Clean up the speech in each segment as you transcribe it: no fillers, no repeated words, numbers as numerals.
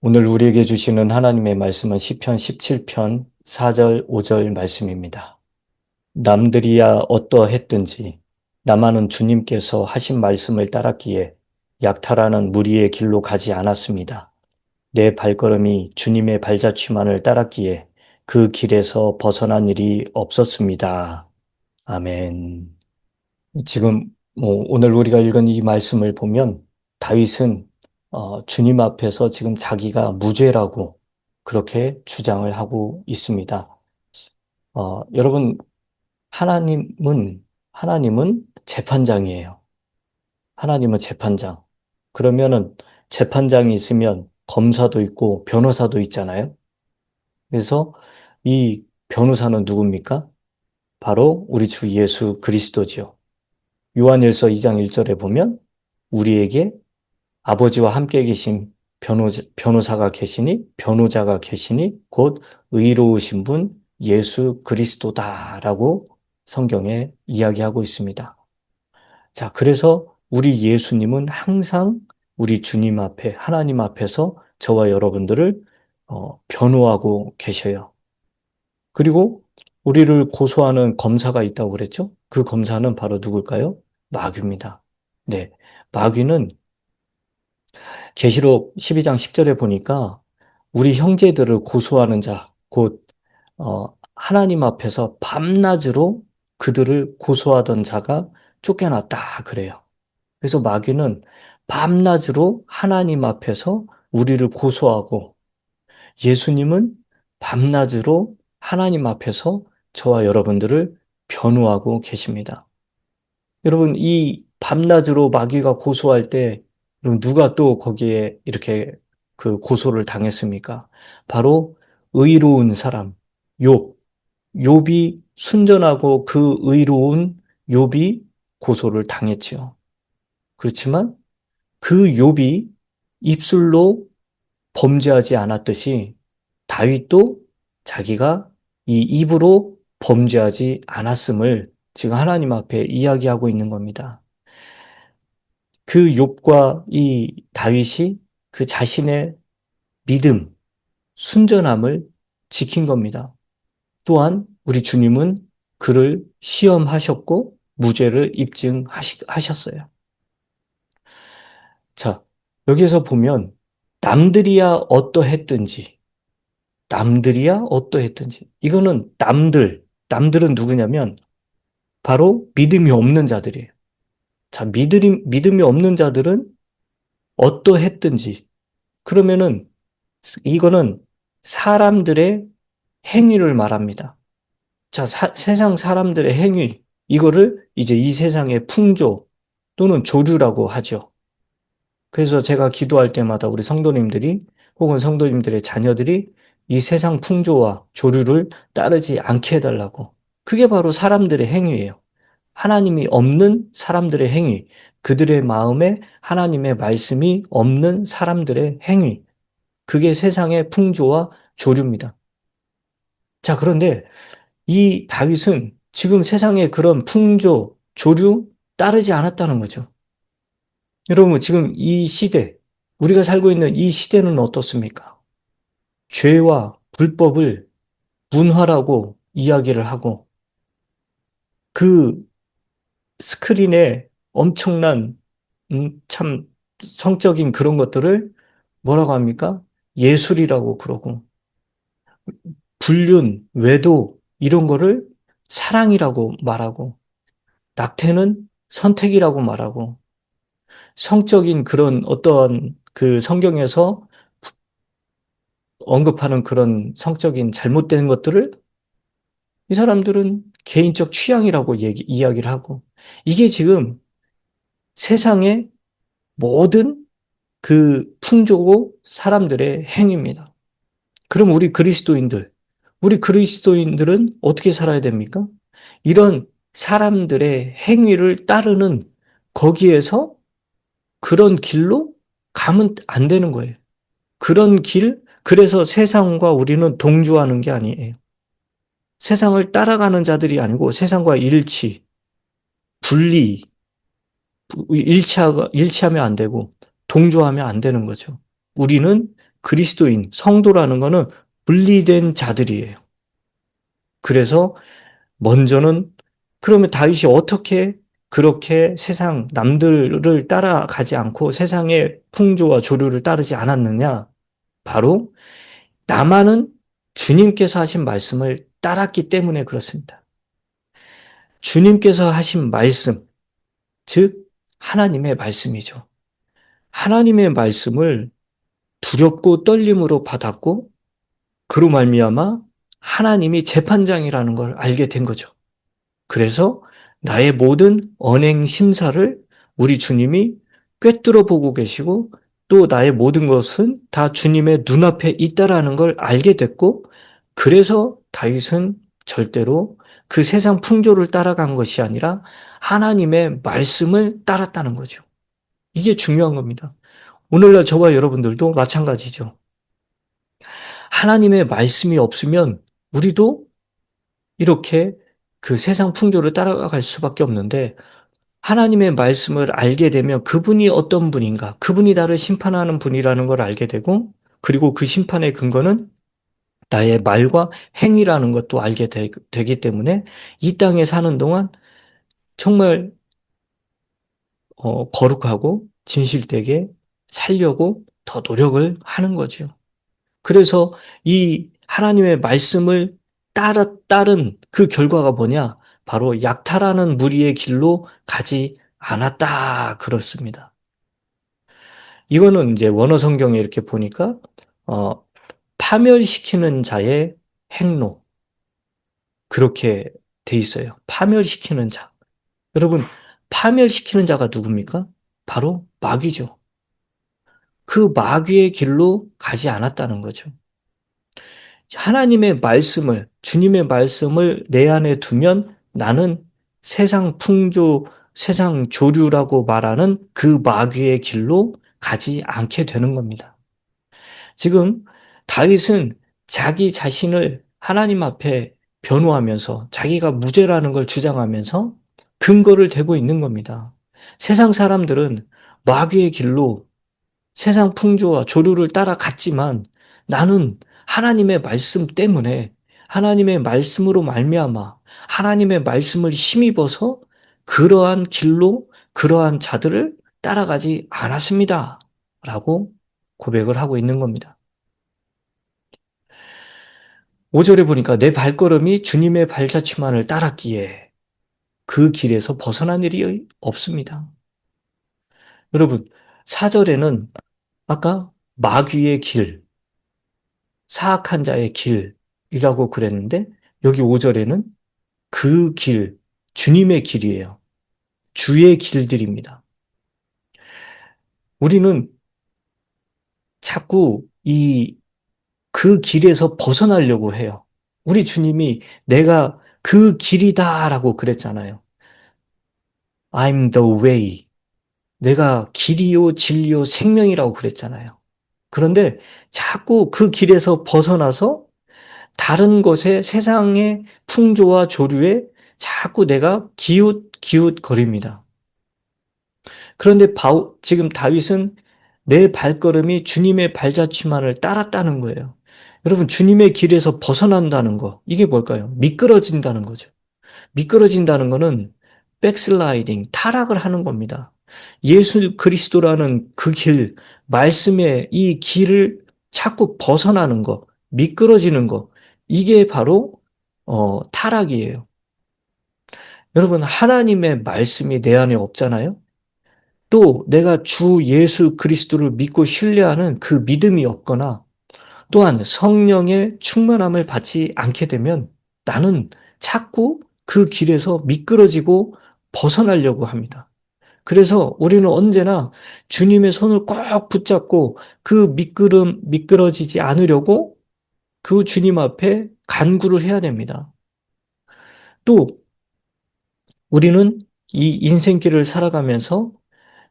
오늘 우리에게 주시는 하나님의 말씀은 시편 17편 4절 5절 말씀입니다. 남들이야 어떠했든지 나만은 주님께서 하신 말씀을 따랐기에 약탈하는 무리의 길로 가지 않았습니다. 내 발걸음이 주님의 발자취만을 따랐기에 그 길에서 벗어난 일이 없었습니다. 아멘. 지금 오늘 우리가 읽은 이 말씀을 보면 다윗은 주님 앞에서 지금 자기가 무죄라고 그렇게 주장을 하고 있습니다. 여러분, 하나님은 재판장이에요. 하나님은 재판장. 그러면은 재판장이 있으면 검사도 있고 변호사도 있잖아요. 그래서 이 변호사는 누굽니까? 바로 우리 주 예수 그리스도지요. 요한일서 2장 1절에 보면 우리에게 아버지와 함께 계신 변호자가 계시니 곧 의로우신 분 예수 그리스도다라고 성경에 이야기하고 있습니다. 자, 그래서 우리 예수님은 항상 우리 주님 앞에 하나님 앞에서 저와 여러분들을 변호하고 계셔요. 그리고 우리를 고소하는 검사가 있다고 그랬죠? 그 검사는 바로 누굴까요? 마귀입니다. 네. 마귀는 계시록 12장 10절에 보니까 우리 형제들을 고소하는 자, 곧 하나님 앞에서 밤낮으로 그들을 고소하던 자가 쫓겨났다 그래요. 그래서 마귀는 밤낮으로 하나님 앞에서 우리를 고소하고 예수님은 밤낮으로 하나님 앞에서 저와 여러분들을 변호하고 계십니다. 여러분, 이 밤낮으로 마귀가 고소할 때, 그럼 누가 또 거기에 이렇게 그 고소를 당했습니까? 바로 의로운 사람, 욥. 욥이 순전하고 그 의로운 욥이 고소를 당했지요. 그렇지만 그 욥이 입술로 범죄하지 않았듯이 다윗도 자기가 이 입으로 범죄하지 않았음을 지금 하나님 앞에 이야기하고 있는 겁니다. 그 욥과 이 다윗이 그 자신의 믿음, 순전함을 지킨 겁니다. 또한 우리 주님은 그를 시험하셨고 무죄를 입증하셨어요. 자, 여기서 보면 남들이야 어떠했든지 이거는 남들은 누구냐면 바로 믿음이 없는 자들이에요. 자, 믿음이 없는 자들은 어떠했든지 그러면은 이거는 사람들의 행위를 말합니다. 자, 세상 사람들의 행위, 이거를 이제 이 세상의 풍조 또는 조류라고 하죠. 그래서 제가 기도할 때마다 우리 성도님들이 혹은 성도님들의 자녀들이 이 세상 풍조와 조류를 따르지 않게 해달라고. 그게 바로 사람들의 행위예요. 하나님이 없는 사람들의 행위, 그들의 마음에 하나님의 말씀이 없는 사람들의 행위, 그게 세상의 풍조와 조류입니다. 자, 그런데 이 다윗은 지금 세상의 그런 풍조, 조류 따르지 않았다는 거죠. 여러분, 지금 이 시대, 우리가 살고 있는 이 시대는 어떻습니까? 죄와 불법을 문화라고 이야기를 하고 그 스크린에 엄청난 참 성적인 그런 것들을 뭐라고 합니까? 예술이라고 그러고 불륜, 외도 이런 거를 사랑이라고 말하고 낙태는 선택이라고 말하고 성적인 그런 어떠한 그 성경에서 언급하는 그런 성적인 잘못된 것들을 이 사람들은 개인적 취향이라고 이야기를 하고 이게 지금 세상의 모든 그 풍조고 사람들의 행위입니다. 그럼 우리 그리스도인들은 어떻게 살아야 됩니까? 이런 사람들의 행위를 따르는 거기에서 그런 길로 가면 안 되는 거예요. 그래서 세상과 우리는 동조하는 게 아니에요. 세상을 따라가는 자들이 아니고 세상과 분리, 일치하면 안 되고 동조하면 안 되는 거죠. 우리는 그리스도인, 성도라는 거는 분리된 자들이에요. 그래서 먼저는 그러면 다윗이 어떻게 그렇게 세상 남들을 따라가지 않고 세상의 풍조와 조류를 따르지 않았느냐? 바로 나만은 주님께서 하신 말씀을 따랐기 때문에 그렇습니다. 주님께서 하신 말씀, 즉 하나님의 말씀이죠. 하나님의 말씀을 두렵고 떨림으로 받았고 그로 말미암아 하나님이 재판장이라는 걸 알게 된 거죠. 그래서 나의 모든 언행 심사를 우리 주님이 꿰뚫어 보고 계시고 또 나의 모든 것은 다 주님의 눈앞에 있다라는 걸 알게 됐고 그래서 다윗은 절대로 그 세상 풍조를 따라간 것이 아니라 하나님의 말씀을 따랐다는 거죠. 이게 중요한 겁니다. 오늘날 저와 여러분들도 마찬가지죠. 하나님의 말씀이 없으면 우리도 이렇게 그 세상 풍조를 따라갈 수밖에 없는데 하나님의 말씀을 알게 되면 그분이 어떤 분인가, 그분이 나를 심판하는 분이라는 걸 알게 되고 그리고 그 심판의 근거는 나의 말과 행위라는 것도 알게 되기 때문에 이 땅에 사는 동안 정말 거룩하고 진실되게 살려고 더 노력을 하는 거죠. 그래서 이 하나님의 말씀을 따른 그 결과가 뭐냐? 바로 약탈하는 무리의 길로 가지 않았다. 그렇습니다. 이거는 이제 원어 성경에 이렇게 보니까, 어, 파멸시키는 자의 행로. 그렇게 돼 있어요. 파멸시키는 자. 여러분, 파멸시키는 자가 누굽니까? 바로 마귀죠. 그 마귀의 길로 가지 않았다는 거죠. 하나님의 말씀을, 주님의 말씀을 내 안에 두면 나는 세상 풍조, 세상 조류라고 말하는 그 마귀의 길로 가지 않게 되는 겁니다. 지금 다윗은 자기 자신을 하나님 앞에 변호하면서 자기가 무죄라는 걸 주장하면서 근거를 대고 있는 겁니다. 세상 사람들은 마귀의 길로 세상 풍조와 조류를 따라갔지만 나는 하나님의 말씀 때문에 하나님의 말씀으로 말미암아 하나님의 말씀을 힘입어서 그러한 길로 그러한 자들을 따라가지 않았습니다. 라고 고백을 하고 있는 겁니다. 5절에 보니까 내 발걸음이 주님의 발자취만을 따랐기에 그 길에서 벗어난 일이 없습니다. 여러분, 4절에는 아까 마귀의 길, 사악한 자의 길이라고 그랬는데 여기 5절에는 그 길, 주님의 길이에요. 주의 길들입니다. 우리는 자꾸 그 길에서 벗어나려고 해요. 우리 주님이 내가 그 길이다라고 그랬잖아요. I'm the way. 내가 길이요, 진리요, 생명이라고 그랬잖아요. 그런데 자꾸 그 길에서 벗어나서 다른 것에 세상의 풍조와 조류에 자꾸 내가 기웃거립니다. 그런데 지금 다윗은 내 발걸음이 주님의 발자취만을 따랐다는 거예요. 여러분, 주님의 길에서 벗어난다는 거, 이게 뭘까요? 미끄러진다는 거죠. 미끄러진다는 거는 백슬라이딩, 타락을 하는 겁니다. 예수 그리스도라는 그 길, 말씀의 이 길을 자꾸 벗어나는 거, 미끄러지는 거, 이게 바로 타락이에요. 여러분, 하나님의 말씀이 내 안에 없잖아요. 또 내가 주 예수 그리스도를 믿고 신뢰하는 그 믿음이 없거나 또한 성령의 충만함을 받지 않게 되면 나는 자꾸 그 길에서 미끄러지고 벗어나려고 합니다. 그래서 우리는 언제나 주님의 손을 꼭 붙잡고 그 미끄러지지 않으려고 그 주님 앞에 간구를 해야 됩니다. 또 우리는 이 인생길을 살아가면서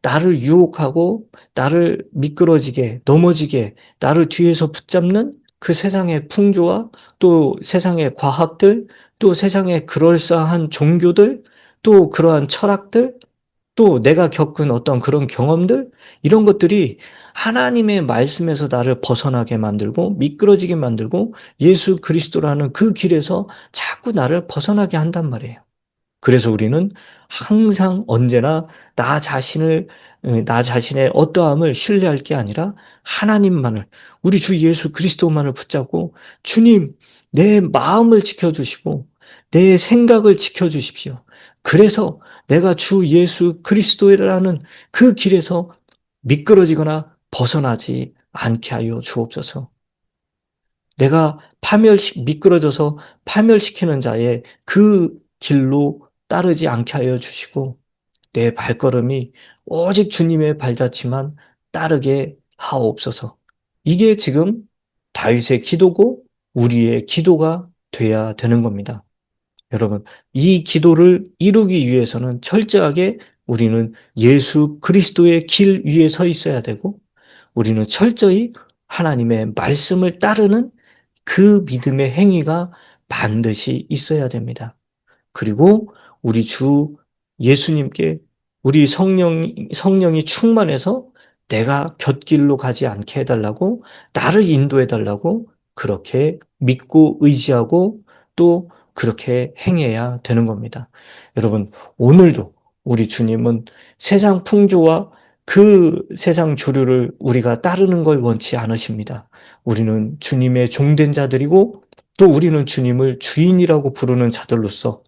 나를 유혹하고 나를 미끄러지게 넘어지게 나를 뒤에서 붙잡는 그 세상의 풍조와 또 세상의 과학들 또 세상의 그럴싸한 종교들 또 그러한 철학들 또 내가 겪은 어떤 그런 경험들, 이런 것들이 하나님의 말씀에서 나를 벗어나게 만들고 미끄러지게 만들고 예수 그리스도라는 그 길에서 자꾸 나를 벗어나게 한단 말이에요. 그래서 우리는 항상 언제나 나 자신의 어떠함을 신뢰할 게 아니라 하나님만을, 우리 주 예수 그리스도만을 붙잡고, 주님, 내 마음을 지켜주시고 내 생각을 지켜주십시오. 그래서 내가 주 예수 그리스도라는 그 길에서 미끄러지거나 벗어나지 않게 하여 주옵소서. 내가 미끄러져서 파멸시키는 자의 그 길로 따르지 않게 하여 주시고, 내 발걸음이 오직 주님의 발자취만 따르게 하옵소서. 이게 지금 다윗의 기도고 우리의 기도가 돼야 되는 겁니다. 여러분, 이 기도를 이루기 위해서는 철저하게 우리는 예수 그리스도의 길 위에 서 있어야 되고, 우리는 철저히 하나님의 말씀을 따르는 그 믿음의 행위가 반드시 있어야 됩니다. 그리고 우리 주 예수님께 우리 성령이 충만해서 내가 곁길로 가지 않게 해달라고, 나를 인도해달라고 그렇게 믿고 의지하고 또 그렇게 행해야 되는 겁니다. 여러분, 오늘도 우리 주님은 세상 풍조와 그 세상 조류를 우리가 따르는 걸 원치 않으십니다. 우리는 주님의 종된 자들이고 또 우리는 주님을 주인이라고 부르는 자들로서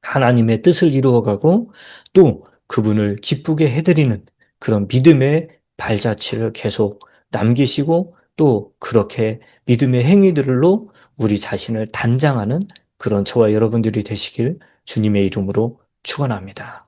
하나님의 뜻을 이루어가고 또 그분을 기쁘게 해드리는 그런 믿음의 발자취를 계속 남기시고 또 그렇게 믿음의 행위들로 우리 자신을 단장하는 그런 저와 여러분들이 되시길 주님의 이름으로 축원합니다.